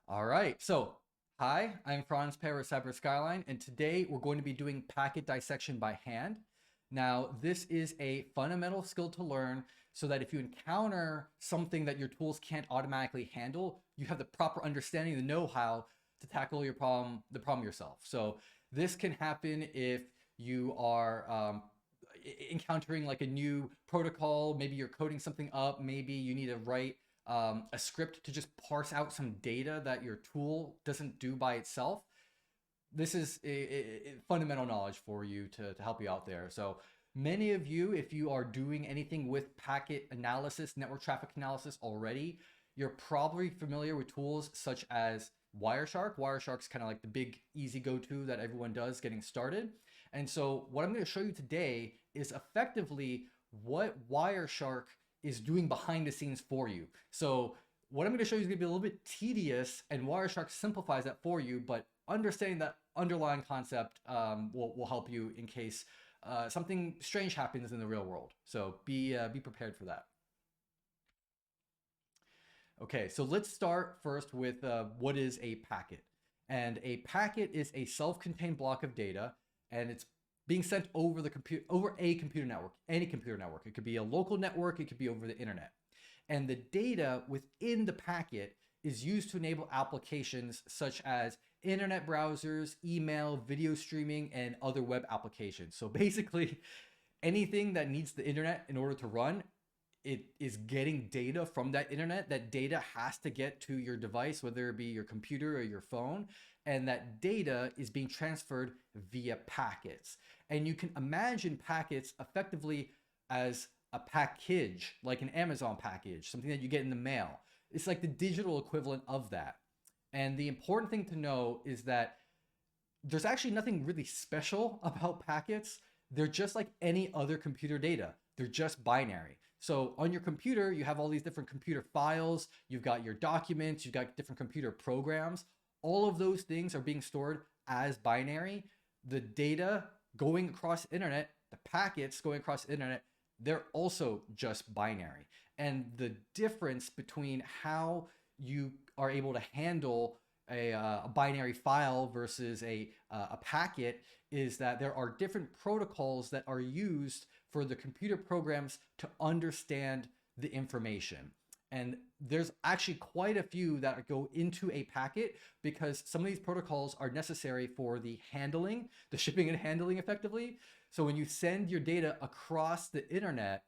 All right, so hi, I'm Franz Perez Cyber Skyline, and today we're going to be doing packet dissection by hand. Now, this is a fundamental skill to learn so that if you encounter something that your tools can't automatically handle, you have the proper understanding, the know-how to tackle the problem yourself. So this can happen if you are encountering like a new protocol, maybe you're coding something up, maybe you need to write a script to just parse out some data that your tool doesn't do by itself. This is a fundamental knowledge for you to help you out there. So many of you, if you are doing anything with packet analysis, network traffic analysis already, you're probably familiar with tools such as Wireshark. Wireshark's kind of like the big easy go-to that everyone does getting started. And so what I'm going to show you today is effectively what Wireshark is doing behind the scenes for you. So what I'm going to show you is going to be a little bit tedious, and Wireshark simplifies that for you, but understanding that underlying concept will help you in case something strange happens in the real world. So be prepared for that. Okay, so let's start first with what is a packet. And a packet is a self-contained block of data, and it's being sent over a computer network, any computer network. It could be a local network, it could be over the internet. And the data within the packet is used to enable applications such as internet browsers, email, video streaming, and other web applications. So basically, anything that needs the internet in order to run, it is getting data from that internet. That data has to get to your device, whether it be your computer or your phone, and that data is being transferred via packets. And you can imagine packets effectively as a package, like an Amazon package, something that you get in the mail. It's like the digital equivalent of that. And the important thing to know is that there's actually nothing really special about packets. They're just like any other computer data. They're just binary. So on your computer, you have all these different computer files, you've got your documents, you've got different computer programs. All of those things are being stored as binary. The data going across the internet, the packets going across the internet, they're also just binary. And the difference between how you are able to handle a binary file versus a packet is that there are different protocols that are used for the computer programs to understand the information. And there's actually quite a few that go into a packet because some of these protocols are necessary for the handling, the shipping and handling effectively. So when you send your data across the internet,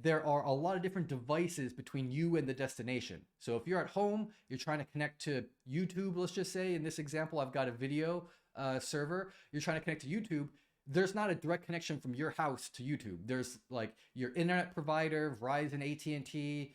there are a lot of different devices between you and the destination. So if you're at home, you're trying to connect to YouTube, let's just say, in this example, I've got a video server, you're trying to connect to YouTube, there's not a direct connection from your house to YouTube. There's like your internet provider, Verizon, AT&T,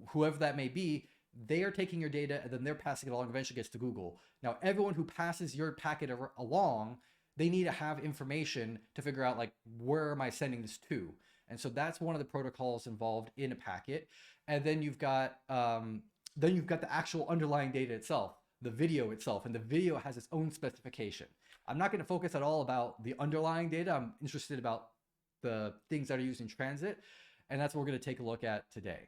whoever that may be, they are taking your data and then they're passing it along, eventually gets to Google. Now, everyone who passes your packet along, they need to have information to figure out like, where am I sending this to? And so that's one of the protocols involved in a packet. And then you've got the actual underlying data itself, the video itself, and the video has its own specification. I'm not going to focus at all about the underlying data. I'm interested about the things that are used in transit, and that's what we're going to take a look at today.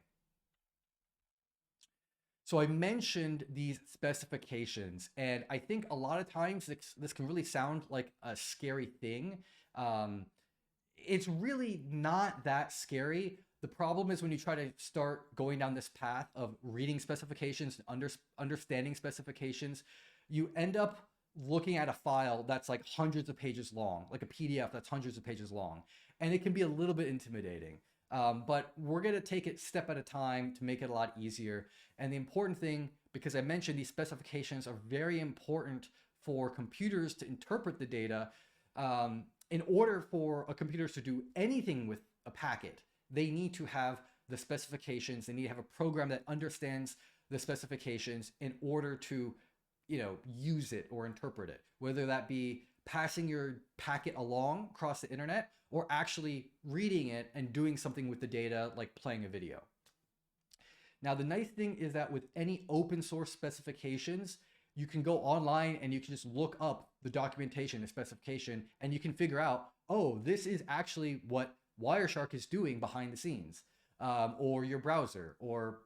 So I mentioned these specifications, and I think a lot of times this can really sound like a scary thing. It's really not that scary. The problem is when you try to start going down this path of reading specifications, understanding specifications, you end up looking at a file that's like hundreds of pages long, like a PDF that's hundreds of pages long, and it can be a little bit intimidating. But we're going to take it step at a time to make it a lot easier. And the important thing, because I mentioned these specifications are very important for computers to interpret the data. In order for a computer to do anything with a packet, they need to have the specifications. They need to have a program that understands the specifications in order to, use it or interpret it, whether that be passing your packet along across the internet or actually reading it and doing something with the data, like playing a video. Now, the nice thing is that with any open source specifications, you can go online and you can just look up the documentation, the specification, and you can figure out, oh, this is actually what Wireshark is doing behind the scenes. or your browser, or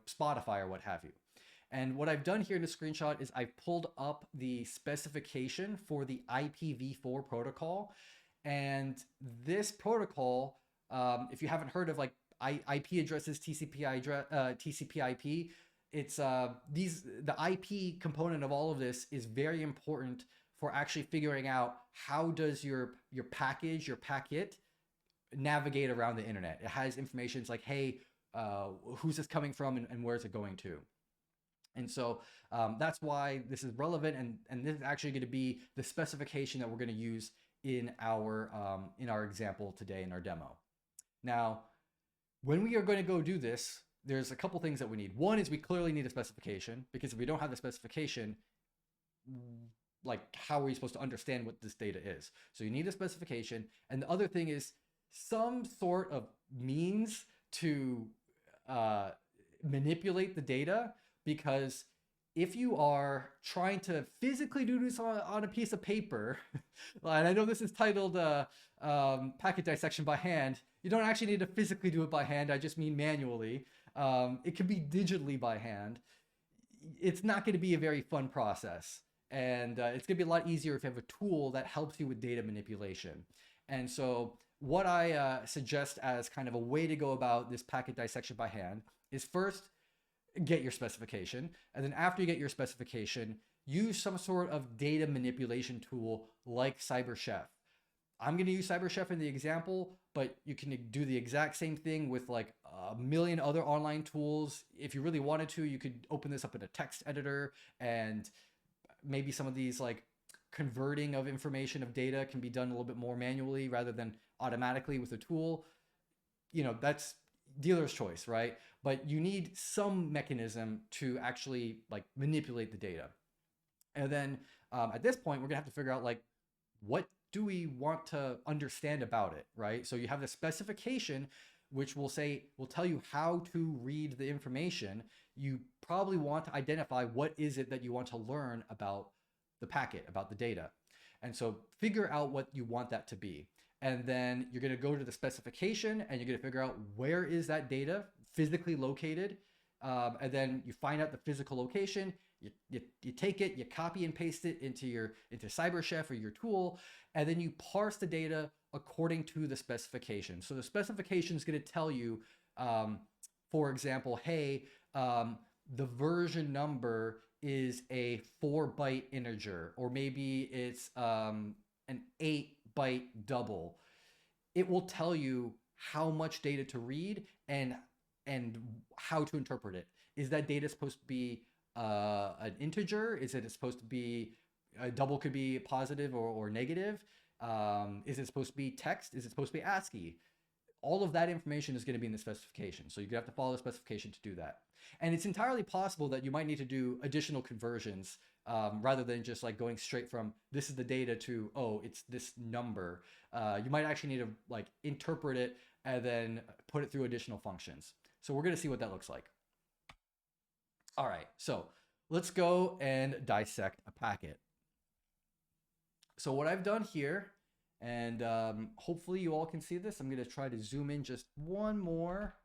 Spotify or what have you. And what I've done here in the screenshot is I've pulled up the specification for the IPv4 protocol. And this protocol, if you haven't heard of like IP addresses, TCP/IP, it's the IP component of all of this is very important for actually figuring out how does your packet navigate around the internet. It has information. It's like, hey, who's this coming from, and where's it going to? And so that's why this is relevant, and this is actually going to be the specification that we're going to use in our example today in our demo. Now, when we are going to go do this, there's a couple things that we need. One is we clearly need a specification, because if we don't have the specification, like, how are we supposed to understand what this data is? So you need a specification. And the other thing is some sort of means to manipulate the data, because if you are trying to physically do this on a piece of paper, and I know this is titled packet dissection by hand, you don't actually need to physically do it by hand. I just mean manually. It can be digitally by hand. It's not going to be a very fun process. And it's going to be a lot easier if you have a tool that helps you with data manipulation. And so what I suggest as kind of a way to go about this packet dissection by hand is first, get your specification. And then after you get your specification, use some sort of data manipulation tool like CyberChef. I'm going to use CyberChef in the example, but you can do the exact same thing with like a million other online tools. If you really wanted to, you could open this up in a text editor, and maybe some of these like converting of information of data can be done a little bit more manually rather than automatically with a tool. That's dealer's choice, right? But you need some mechanism to actually like manipulate the data. And then at this point, we're gonna have to figure out like, what do we want to understand about it, right? So you have the specification, which will tell you how to read the information. You probably want to identify what is it that you want to learn about the packet, about the data. And so figure out what you want that to be. And then you're going to go to the specification, and you're going to figure out where is that data physically located. And then you find out the physical location. You take it, you copy and paste it into CyberChef or your tool, and then you parse the data according to the specification. So the specification is going to tell you, for example, hey, the version number is a 4-byte integer, or maybe it's an 8-byte double. It will tell you how much data to read and how to interpret it. Is that data supposed to be an integer? Is it supposed to be a double? Could be positive or negative. Is it supposed to be text? Is it supposed to be ASCII? All of that information is going to be in the specification. So you're going to have to follow the specification to do that. And it's entirely possible that you might need to do additional conversions rather than just like going straight from this is the data to, oh, it's this number. You might actually need to like interpret it and then put it through additional functions. So we're going to see what that looks like. All right, so let's go and dissect a packet. So what I've done here, and hopefully you all can see this, I'm going to try to zoom in just one more.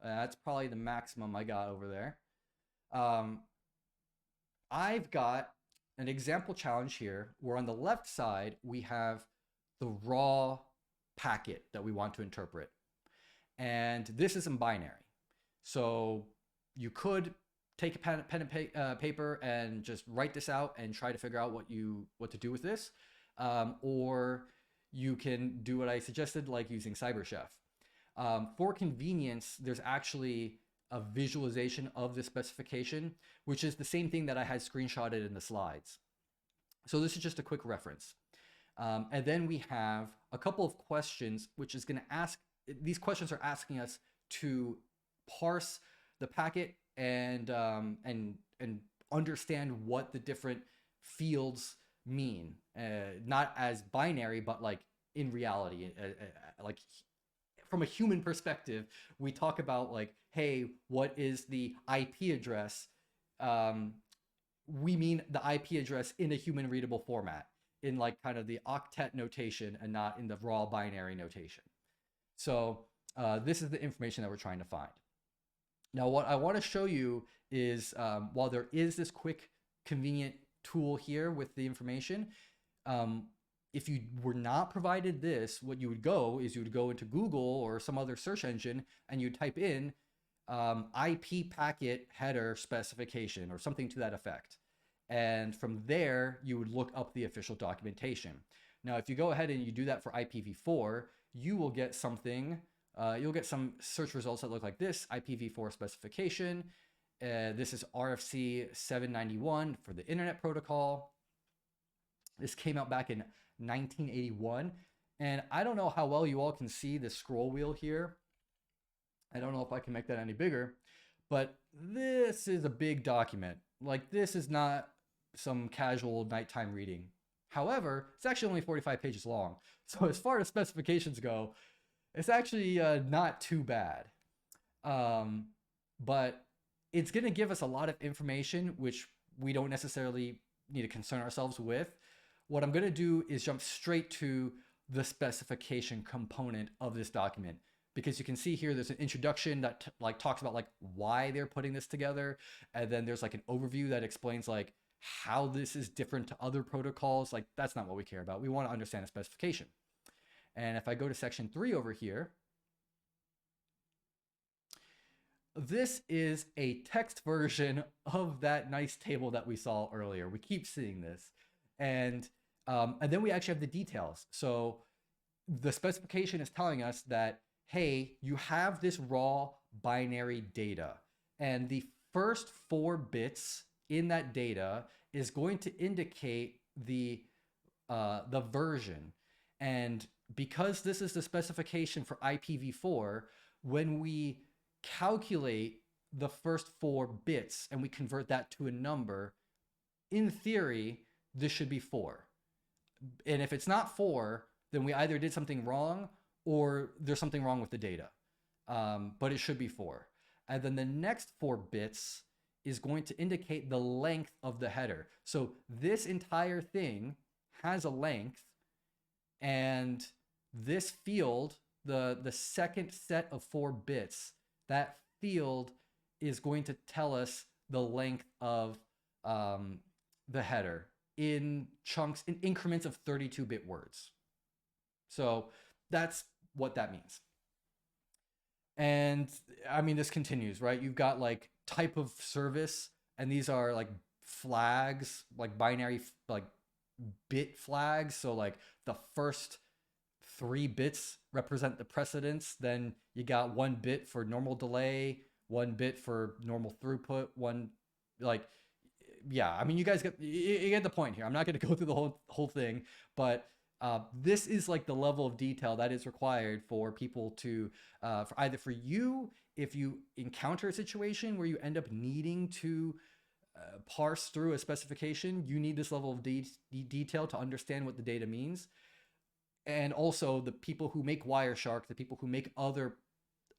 That's probably the maximum I got over there. I've got an example challenge here where on the left side we have the raw packet that we want to interpret. And this is in binary. So you could take a pen and paper and just write this out and try to figure out what to do with this. Or you can do what I suggested, like using CyberChef. For convenience, there's actually a visualization of the specification, which is the same thing that I had screenshotted in the slides. So this is just a quick reference. And then we have a couple of questions, which is going to ask, these questions are asking us to parse the packet and understand what the different fields mean, not as binary, but like in reality, like from a human perspective, we talk about like, hey, what is the IP address? We mean the IP address in a human readable format, in like kind of the octet notation and not in the raw binary notation. So This is the information that we're trying to find. Now, what I want to show you is while there is this quick, convenient tool here with the information, if you were not provided this, what you would go is you would go into Google or some other search engine and you type in IP packet header specification or something to that effect. And from there, you would look up the official documentation. Now, if you go ahead and you do that for IPv4, you will get something, you'll get some search results that look like this: IPv4 specification. This is RFC 791 for the internet protocol. This came out back in 1981. And I don't know how well you all can see the scroll wheel here. I don't know if I can make that any bigger, but this is a big document. Like, this is not some casual nighttime reading. However, it's actually only 45 pages long. So as far as specifications go, it's actually not too bad. But it's going to give us a lot of information, which we don't necessarily need to concern ourselves with. What I'm going to do is jump straight to the specification component of this document, because you can see here there's an introduction that talks about like why they're putting this together, and then there's like an overview that explains like how this is different to other protocols. Like, that's not what we care about. We want to understand the specification. And if I go to section 3 over here, this is a text version of that nice table that we saw earlier. We keep seeing this. And then we actually have the details. So the specification is telling us that, hey, you have this raw binary data, and the first 4 bits in that data is going to indicate the version. And because this is the specification for IPv4, when we calculate the first 4 bits and we convert that to a number, in theory, this should be 4. And if it's not 4, then we either did something wrong or there's something wrong with the data. But it should be 4. And then the next 4 bits is going to indicate the length of the header. So this entire thing has a length, and this field, the second set of 4 bits, that field is going to tell us the length of the header in chunks, in increments of 32-bit words. So that's what that means. And I mean, this continues, right? You've got like type of service, and these are like flags, like binary, like bit flags. So like the first 3 bits represent the precedence. Then you got 1 bit for normal delay, 1 bit for normal throughput, one, like, yeah, I mean, you guys you get the point here. I'm not going to go through the whole thing, but this is like the level of detail that is required for people to, for either for you, if you encounter a situation where you end up needing to parse through a specification, you need this level of detail to understand what the data means. And also the people who make Wireshark, the people who make other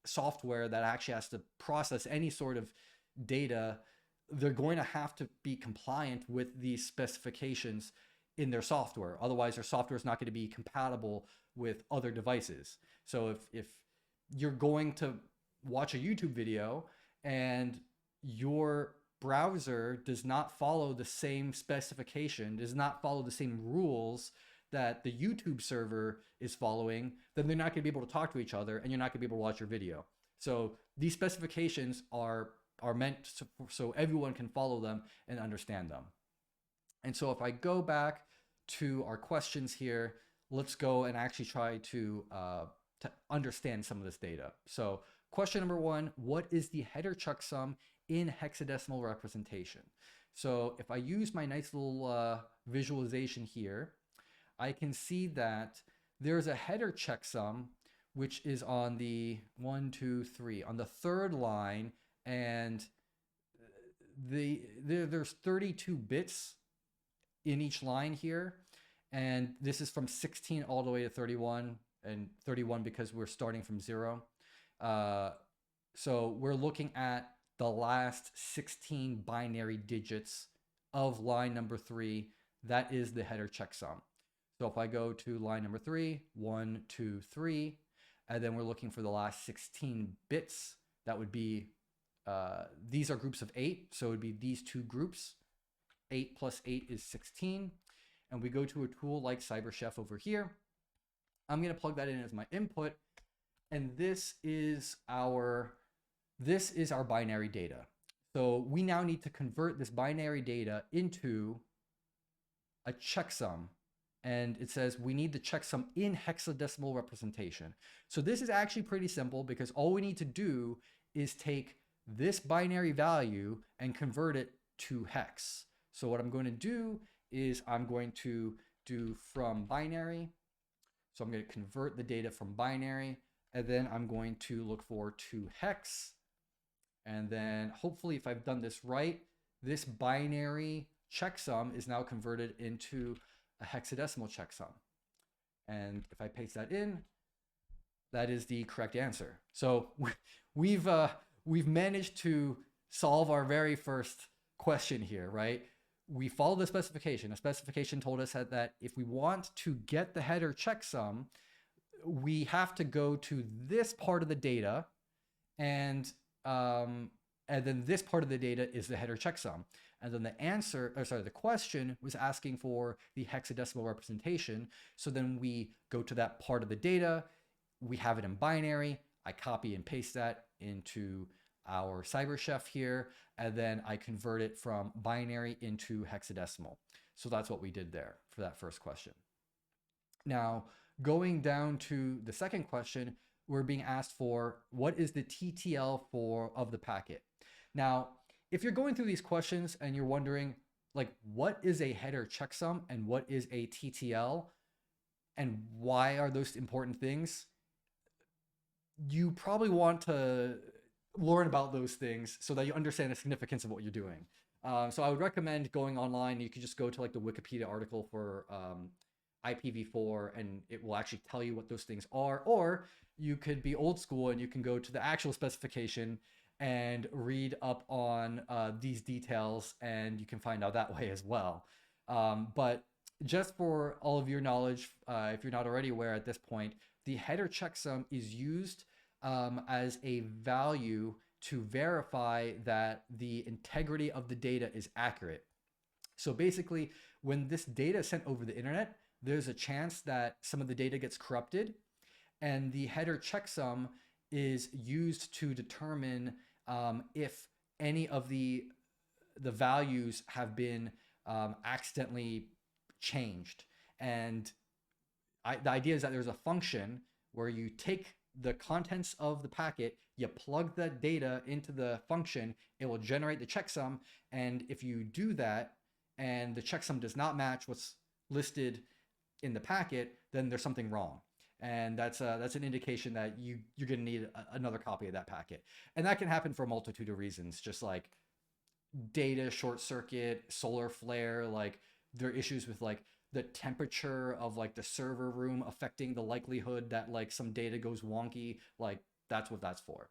software that actually has to process any sort of data, they're going to have to be compliant with these specifications in their software. Otherwise, their software is not going to be compatible with other devices. So if you're going to watch a YouTube video and your browser does not follow the same specification, does not follow the same rules that the YouTube server is following, then they're not going to be able to talk to each other, and you're not going to be able to watch your video. So these specifications are meant so everyone can follow them and understand them. And so if I go back to our questions here, let's go and actually try to understand some of this data. So question number 1, what is the header checksum in hexadecimal representation? So if I use my nice little visualization here, I can see that there's a header checksum, which is on the 1, 2, 3, on the 3rd line, and there's 32 bits in each line here, and this is from 16 all the way to 31, and 31 because we're starting from 0. So we're looking at the last 16 binary digits of line number 3. That is the header checksum. So if I go to line number 3, 1, 2, 3, And then we're looking for the last 16 bits. That would be, these are groups of 8. So it would be these two groups. 8 plus 8 is 16. And we go to a tool like CyberChef over here. I'm going to plug that in as my input. And this is our binary data. So we now need to convert this binary data into a checksum. And it says we need the checksum in hexadecimal representation. So this is actually pretty simple because all we need to do is take this binary value and convert it to hex. So what I'm going to do is I'm going to do from binary. So I'm going to convert the data from binary, and then I'm going to look for to hex. And then hopefully if I've done this right, this binary checksum is now converted into a hexadecimal checksum. And if I paste that in, that is the correct answer. So we've managed to solve our very first question here, right? We followed the specification. The specification told us that if we want to get the header checksum, we have to go to this part of the data, and then this part of the data is the header checksum. And then the question was asking for the hexadecimal representation. So then we go to that part of the data. We have it in binary. I copy and paste that into our CyberChef here, and then I convert it from binary into hexadecimal. So that's what we did there for that first question. Now, going down to the second question, we're being asked for what is the TTL of the packet. Now, if you're going through these questions and you're wondering, like, what is a header checksum and what is a TTL and why are those important things, you probably want to learn about those things so that you understand the significance of what you're doing. So I would recommend going online. You could just go to like the Wikipedia article for IPv4 and it will actually tell you what those things are. Or you could be old school and you can go to the actual specification and read up on these details, and you can find out that way as well. But just for all of your knowledge, if you're not already aware at this point, the header checksum is used as a value to verify that the integrity of the data is accurate. So basically, when this data is sent over the internet, there's a chance that some of the data gets corrupted, and the header checksum is used to determine if any of the values have been accidentally changed. And the idea is that there's a function where you take the contents of the packet, you plug that data into the function, it will generate the checksum. And if you do that and the checksum does not match what's listed in the packet, then there's something wrong. And that's an indication that you're going to need another copy of that packet. And that can happen for a multitude of reasons, just like data short circuit, solar flare, like there are issues with like the temperature of like the server room affecting the likelihood that like some data goes wonky. Like that's what that's for.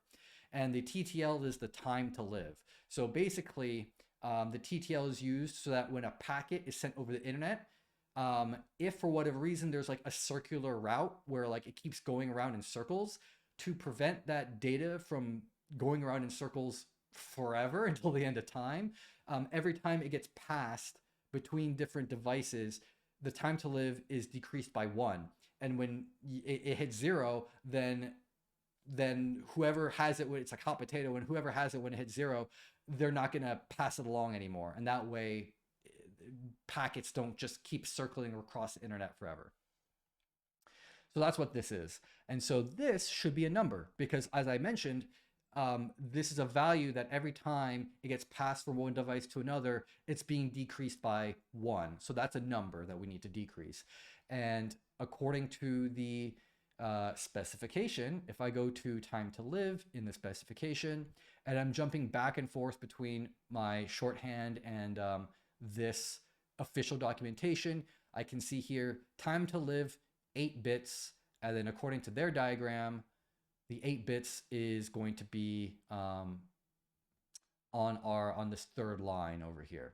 And the TTL is the time to live. So basically the TTL is used so that when a packet is sent over the internet, if for whatever reason there's like a circular route where like it keeps going around in circles, to prevent that data from going around in circles forever until the end of time, every time it gets passed between different devices, the time to live is decreased by 1. And when it hits 0, then whoever has it, when it's like hot potato, and whoever has it when it hits 0, they're not going to pass it along anymore. And that way packets don't just keep circling across the internet forever. So that's what this is. And so this should be a number because, as I mentioned, this is a value that every time it gets passed from one device to another, it's being decreased by 1. So that's a number that we need to decrease. And according to the specification, if I go to time to live in the specification, and I'm jumping back and forth between my shorthand and this official documentation, I can see here time to live 8 bits, and then according to their diagram, the 8 bits is going to be on this third line over here.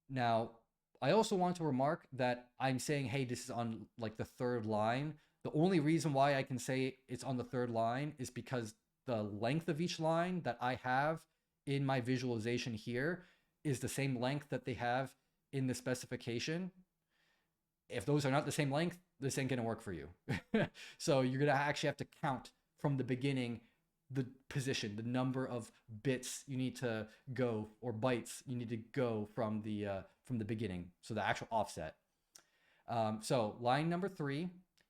Now, I also want to remark that I'm saying, hey, this is on like the third line, The only reason why I can say it's on the third line is because the length of each line that I have in my visualization here is the same length that they have in the specification. If those are not the same length, this ain't gonna work for you. So you're gonna actually have to count from the beginning the position, the number of bits you need to go, or bytes you need to go from the beginning. So the actual offset. So line number 3,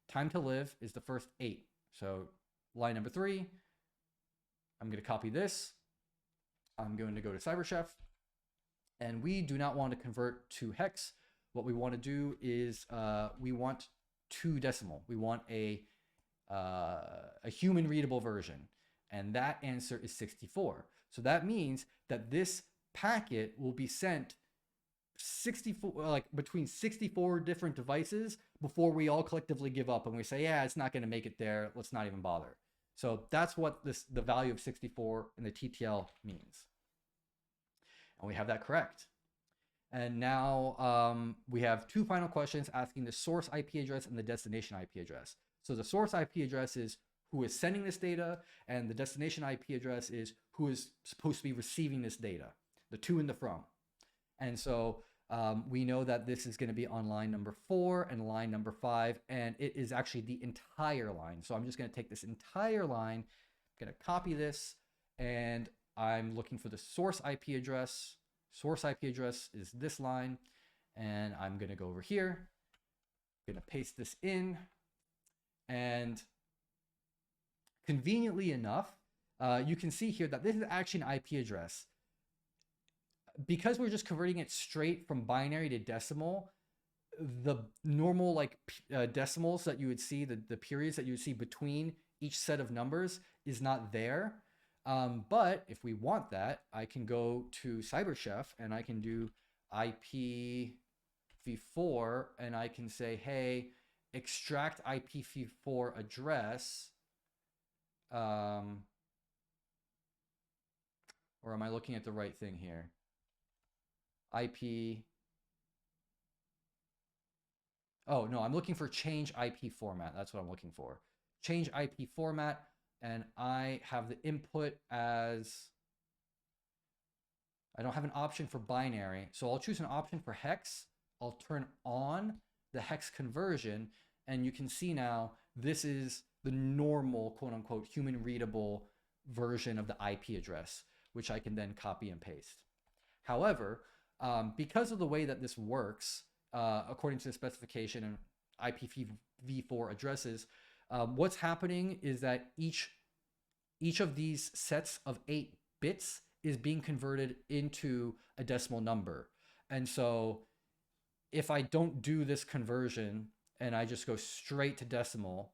time to live, is the first 8. So line number 3, I'm going to copy this. I'm going to go to CyberChef, and we do not want to convert to hex. What we want to do is we want 2 decimal. We want a human readable version, and that answer is 64. So that means that this packet will be sent 64, like between 64 different devices before we all collectively give up and we say, yeah, it's not going to make it there, let's not even bother. So that's what the value of 64 in the TTL means, and we have that correct. And now we have 2 final questions asking the source IP address and the destination IP address. So the source IP address is who is sending this data, and the destination IP address is who is supposed to be receiving this data, the to and the from. And so we know that this is going to be on line number 4 and line number 5, and it is actually the entire line. So I'm just going to take this entire line, I'm going to copy this, and I'm looking for the source IP address. Source IP address is this line, and I'm going to go over here, I'm going to paste this in, and conveniently enough, you can see here that this is actually an IP address. Because we're just converting it straight from binary to decimal, the normal like decimals that you would see, the periods that you would see between each set of numbers is not there. But if we want that, I can go to CyberChef and I can do IPv4, and I can say, hey, extract IPv4 address. Or am I looking at the right thing here? IP. Oh, no, I'm looking for change IP format. That's what I'm looking for. Change IP format, and I have the input as, I don't have an option for binary, so I'll choose an option for hex. I'll turn on the hex conversion, and you can see now this is the normal, quote unquote, human readable version of the IP address, which I can then copy and paste. However, because of the way that this works, according to the specification and IPv4 addresses, what's happening is that each of these sets of 8 bits is being converted into a decimal number. And so if I don't do this conversion and I just go straight to decimal,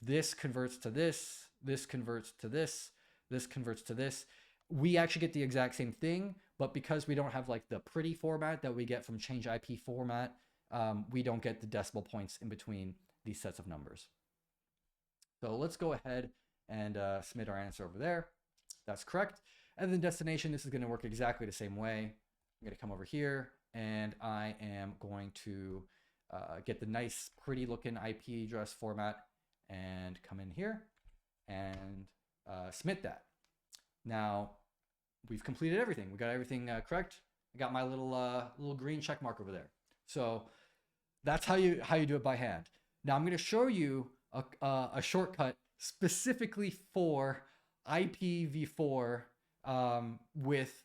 this converts to this, this converts to this, this converts to this. We actually get the exact same thing, but because we don't have like the pretty format that we get from change IP format, we don't get the decimal points in between these sets of numbers. So let's go ahead and submit our answer over there. That's correct. And then destination, this is going to work exactly the same way. I'm going to come over here, and I am going to get the nice, pretty looking IP address format and come in here and submit that. Now, we've completed everything. We got everything correct. I got my little green check mark over there. So that's how you do it by hand. Now I'm going to show you a shortcut specifically for IPv4 with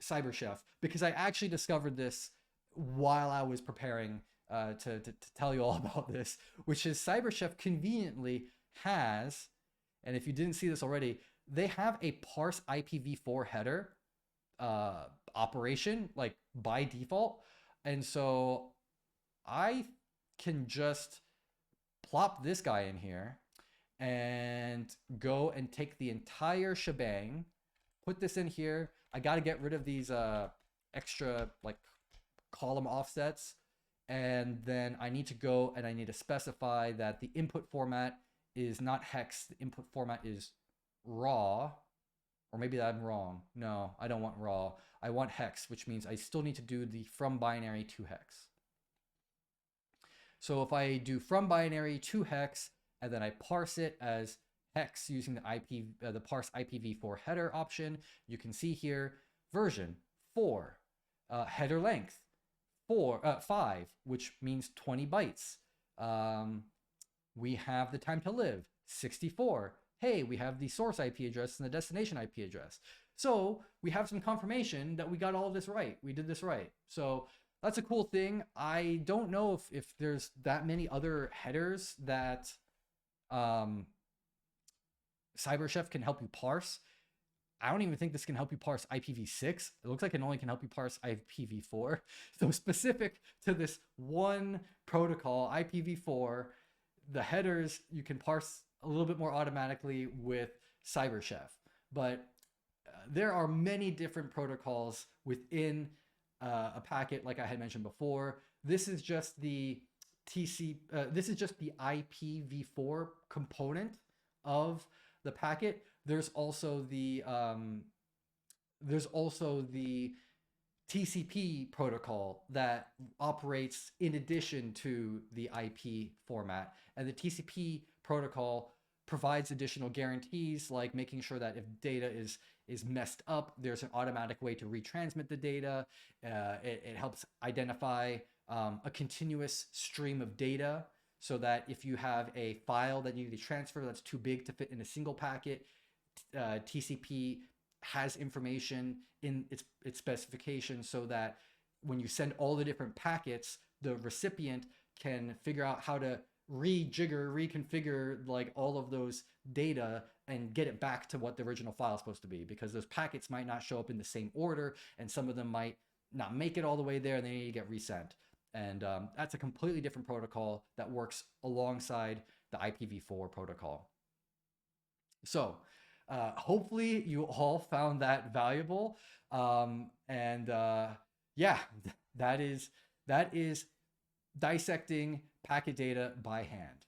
CyberChef, because I actually discovered this while I was preparing to tell you all about this, which is CyberChef conveniently has, and if you didn't see this already, they have a parse IPv4 header operation, like by default. And so I can just plop this guy in here and go and take the entire shebang, put this in here. I got to get rid of these extra like column offsets. And then I need to go and I need to specify that the input format is not hex. The input format is raw, or maybe I'm wrong. No, I don't want raw. I want hex, which means I still need to do the from binary to hex. So if I do from binary to hex, and then I parse it as hex using the parse IPv4 header option, you can see here version 4, header length 5, which means 20 bytes. We have the time to live 64. Hey, we have the source IP address and the destination IP address. So we have some confirmation that we got all of this right. We did this right. So that's a cool thing. I don't know if there's that many other headers that CyberChef can help you parse. I don't even think this can help you parse IPv6. It looks like it only can help you parse IPv4. So specific to this one protocol, IPv4, the headers you can parse a little bit more automatically with CyberChef. But there are many different protocols within a packet, like I had mentioned before. This is just the this is just the IPv4 component of the packet. There's also the TCP protocol that operates in addition to the IP format, and the TCP protocol provides additional guarantees, like making sure that if data is messed up, there's an automatic way to retransmit the data. It helps identify a continuous stream of data, so that if you have a file that you need to transfer that's too big to fit in a single packet, TCP has information in its specification, so that when you send all the different packets, the recipient can figure out how to reconfigure like all of those data and get it back to what the original file is supposed to be, because those packets might not show up in the same order, and some of them might not make it all the way there, and they need to get resent. And that's a completely different protocol that works alongside the IPv4 protocol. So hopefully you all found that valuable. Yeah, that is dissecting packet data by hand.